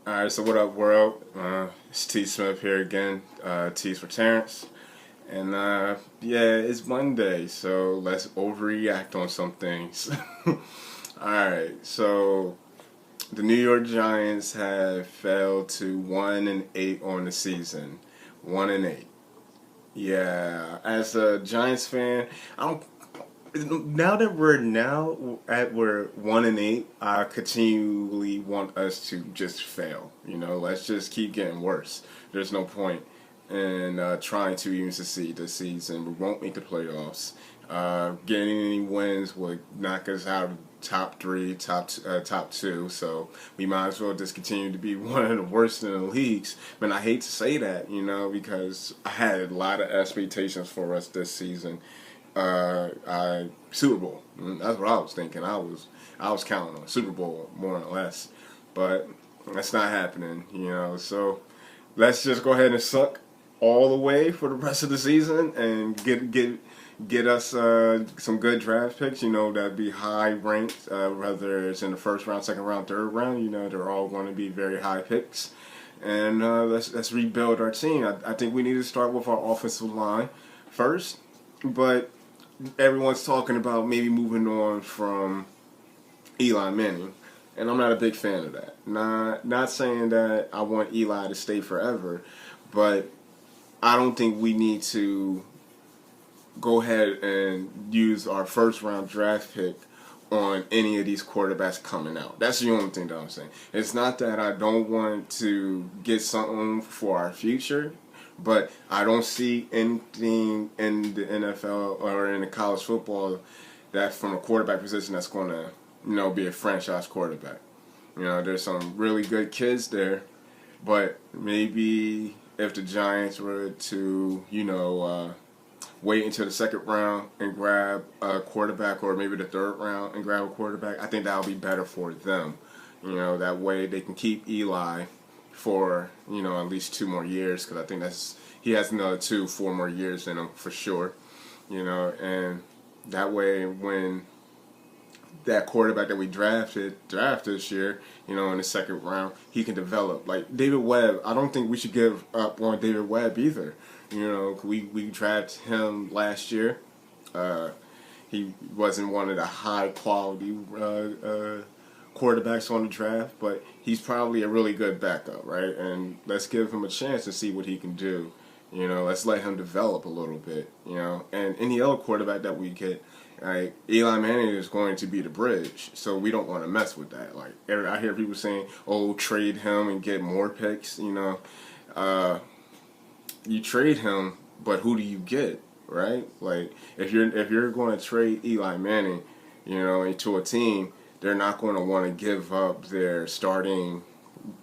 Alright, so what up, world? It's T Smith here again. T's for Terrence. And yeah, it's Monday, so let's overreact on some things. Alright, so the New York Giants have failed to 1-8 on the season. 1-8. Yeah, as a Giants fan, I don't. Now that we're 1-8, I continually want us to just fail. Let's just keep getting worse. There's no point in trying to even succeed this season. We won't make the playoffs. Getting any wins would knock us out of top three, top two. So we might as well just continue to be one of the worst in the leagues. Man, I hate to say that, because I had a lot of expectations for us this season. Super Bowl. That's what I was thinking. I was counting on Super Bowl more or less, but that's not happening. So let's just go ahead and suck all the way for the rest of the season and get us some good draft picks. That'd be high ranked, whether it's in the first round, second round, third round. They're all going to be very high picks. And let's rebuild our team. I think we need to start with our offensive line first, but everyone's talking about maybe moving on from Eli Manning, and I'm not a big fan of that. Not saying that I want Eli to stay forever, but I don't think we need to go ahead and use our first round draft pick on any of these quarterbacks coming out. That's the only thing that I'm saying. It's not that I don't want to get something for our future, but I don't see anything in the NFL or in the college football that from a quarterback position that's going to, be a franchise quarterback. There's some really good kids there, but maybe if the Giants were to, wait until the second round and grab a quarterback, or maybe the third round and grab a quarterback, I think that would be better for them. That way they can keep Eli for at least 2 more years, because I think he has another 4 more years in him for sure. And that way when that quarterback that we draft this year, in the second round, he can develop. Like David Webb, I don't think we should give up on David Webb either. We drafted him last year. He wasn't one of the high quality quarterbacks on the draft, but he's probably a really good backup, right? And let's give him a chance to see what he can do. Let's let him develop a little bit. And any other quarterback that we get, like Eli Manning is going to be the bridge, so we don't want to mess with that. Like I hear people saying, "Oh, trade him and get more picks." You trade him, but who do you get, right? Like if you're going to trade Eli Manning, into a team, they're not going to want to give up their starting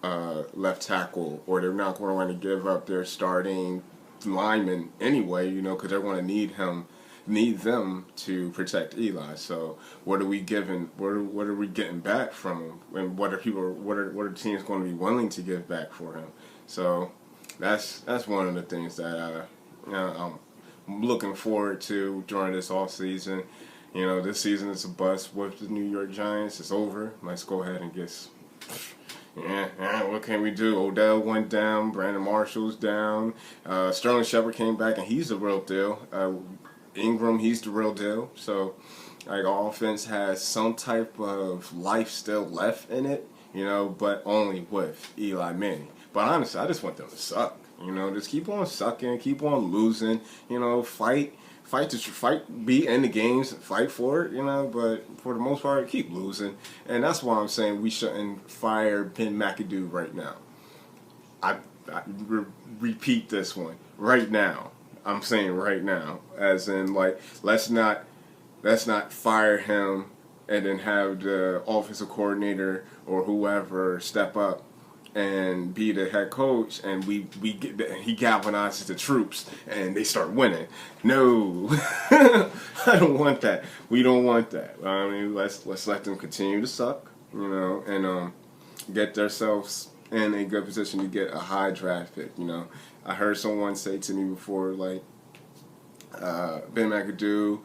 left tackle, or they're not going to want to give up their starting lineman anyway, because they're going to need them to protect Eli. So what are we giving? What are we getting back from him? And what are teams going to be willing to give back for him? So that's one of the things that I'm looking forward to during this off season. This season is a bust with the New York Giants. It's over. Let's go ahead and get. Yeah, what can we do? Odell went down. Brandon Marshall's down. Sterling Shepard came back, and he's the real deal. Ingram, he's the real deal. So, like, our offense has some type of life still left in it, but only with Eli Manning. But honestly, I just want them to suck. Just keep on sucking, keep on losing. Fight, be in the games, fight for it. But for the most part, keep losing, and that's why I'm saying we shouldn't fire Ben McAdoo right now. I repeat this one right now. I'm saying right now, as in let's not fire him and then have the offensive coordinator or whoever step up and be the head coach, and he galvanizes the troops and they start winning. No, I don't want that. We don't want that. I mean, let's let them continue to suck, and get themselves in a good position to get a high draft pick. I heard someone say to me before, Ben McAdoo,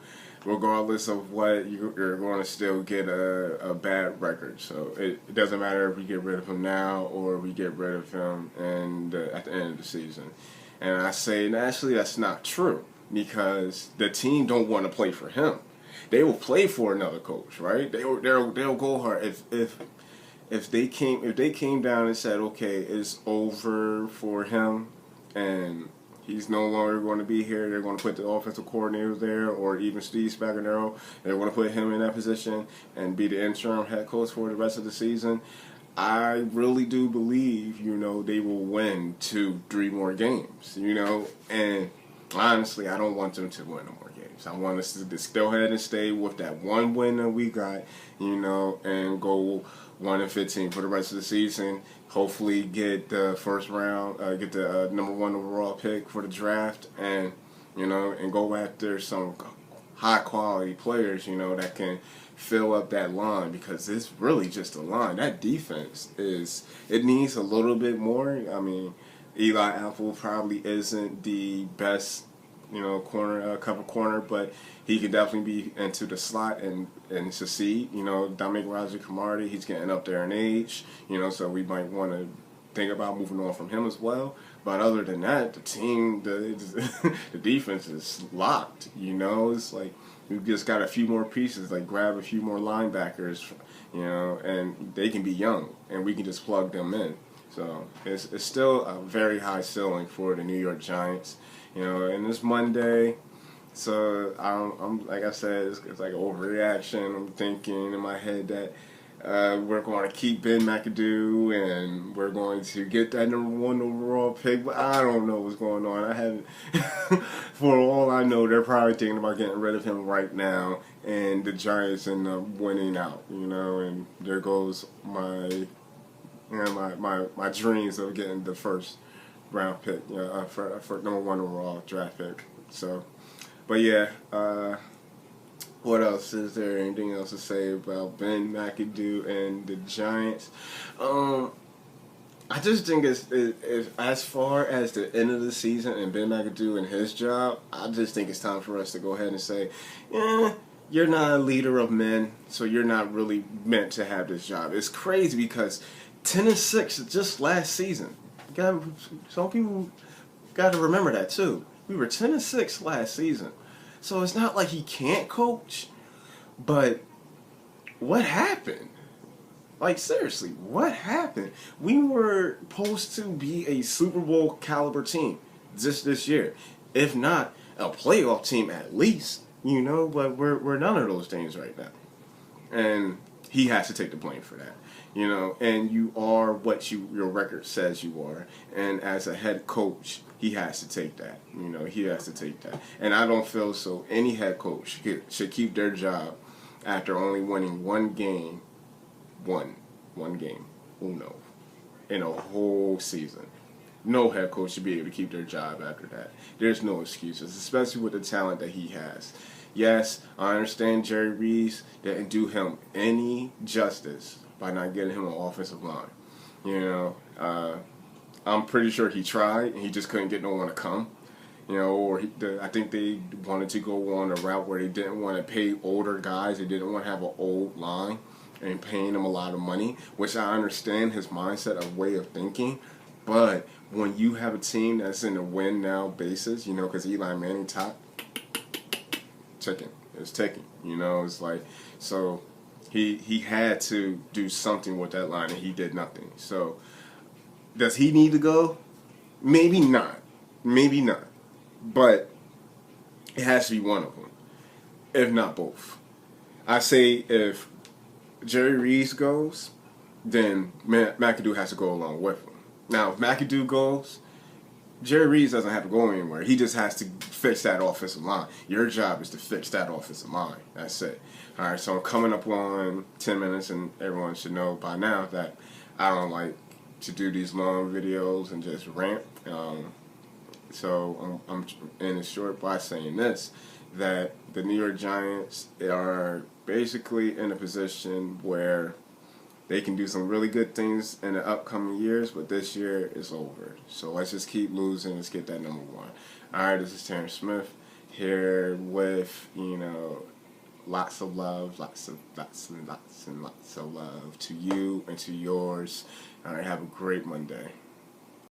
regardless of what, you're going to still get a bad record. So it doesn't matter if we get rid of him now or we get rid of him at the end of the season. And I say, actually, that's not true because the team don't want to play for him. They will play for another coach, right? They'll go hard if they came down and said, okay, it's over for him and he's no longer going to be here. They're going to put the offensive coordinator there, or even Steve Spagnuolo. They're going to put him in that position and be the interim head coach for the rest of the season. I really do believe, they will win 2-3 more games, and honestly, I don't want them to win no more games. I want us to still ahead and stay with that one win that we got, and go 1-15 for the rest of the season. Hopefully get the first round, get the number 1 overall pick for the draft, and and go after some high quality players, that can fill up that line, because it's really just a line. That defense it needs a little bit more. I mean, Eli Apple probably isn't the best, cover corner, but he could definitely be into the slot and succeed. Dominic Raja-Cromartie, he's getting up there in age, so we might want to think about moving on from him as well. But other than that, the team, the defense is locked. It's like we've just got a few more pieces, like grab a few more linebackers, and they can be young, and we can just plug them in. So it's still a very high ceiling for the New York Giants, and it's Monday. So I'm like I said, it's like an overreaction. I'm thinking in my head that we're going to keep Ben McAdoo and we're going to get that number 1 overall pick, but I don't know what's going on. I haven't. For all I know, they're probably thinking about getting rid of him right now, and the Giants end up winning out. And there goes my my dreams of getting the first round pick, for number 1 overall draft pick. So. But yeah, what else? Is there anything else to say about Ben McAdoo and the Giants? I just think it's as far as the end of the season and Ben McAdoo and his job, I just think it's time for us to go ahead and say, you're not a leader of men, so you're not really meant to have this job. It's crazy because 10-6 just last season. Some people got to remember that too. We were 10-6 last season. So it's not like he can't coach, but what happened? Like, seriously, what happened? We were supposed to be a Super Bowl caliber team just this year. If not, a playoff team at least, but we're none of those things right now. And he has to take the blame for that. And you are what your record says you are. And as a head coach, he has to take that. He has to take that. And I don't feel so any head coach should keep their job after only winning one game, uno, in a whole season. No head coach should be able to keep their job after that. There's no excuses, especially with the talent that he has. Yes, I understand Jerry Reese didn't do him any justice by not getting him an offensive line. I'm pretty sure he tried and he just couldn't get no one to come. I think they wanted to go on a route where they didn't want to pay older guys. They didn't want to have an old line and paying them a lot of money, which I understand his mindset of way of thinking. But when you have a team that's in a win now basis, because Eli Manning it's ticking. It's like, so he had to do something with that line and he did nothing. So does he need to go? Maybe not. But it has to be one of them, if not both. I say if Jerry Reese goes, then McAdoo has to go along with him. Now, if McAdoo goes, Jerry Reese doesn't have to go anywhere. He just has to fix that offensive line. Your job is to fix that offensive line. That's it. All right, so I'm coming up on 10 minutes, and everyone should know by now that I don't like to do these long videos and just rant. So I'm in short by saying this, that the New York Giants are basically in a position where they can do some really good things in the upcoming years, but this year is over. So let's just keep losing. Let's get that number 1. All right, this is Terrence Smith here with, lots of love, lots and lots of love to you and to yours. All right, have a great Monday.